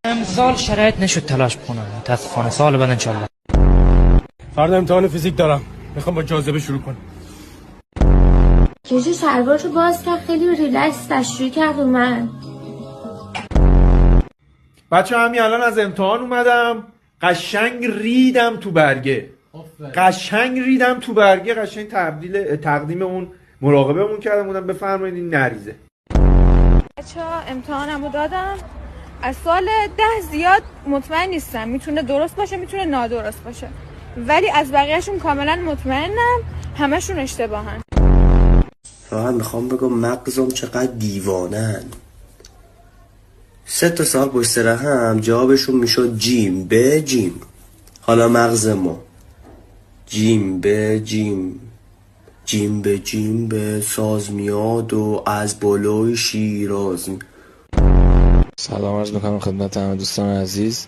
امسال شرایط نشد تلاش کنم، متاسفانه. سال بعد انشالله. فردا امتحان فیزیک دارم، میخوام با جاذبه شروع کنم. کشی شلوارشو باز کرد، خیلی ریلکس تشریح کرد من. بچه همین الان از امتحان اومدم، قشنگ ریدم تو برگه. قشنگ تقدیم اون مراقبمون کردم، بودم بفرمایید این نریزه. بچه‌ها امتحانمو دادم، از سال 10 زیاد مطمئن نیستم، میتونه درست باشه میتونه نادرست باشه، ولی از بقیهشون کاملا مطمئنم همشون اشتباهن. فقط میخوام بگم مغزم چقدر دیوانن. 3 سال پشت سر هم جوابشون میشد جیم به جیم. حالا مغز ما جیم به جیم، جیم به جیم به ساز میاد و از بالای شیراز. سلام عرض میکنم خدمت همه دوستان عزیز.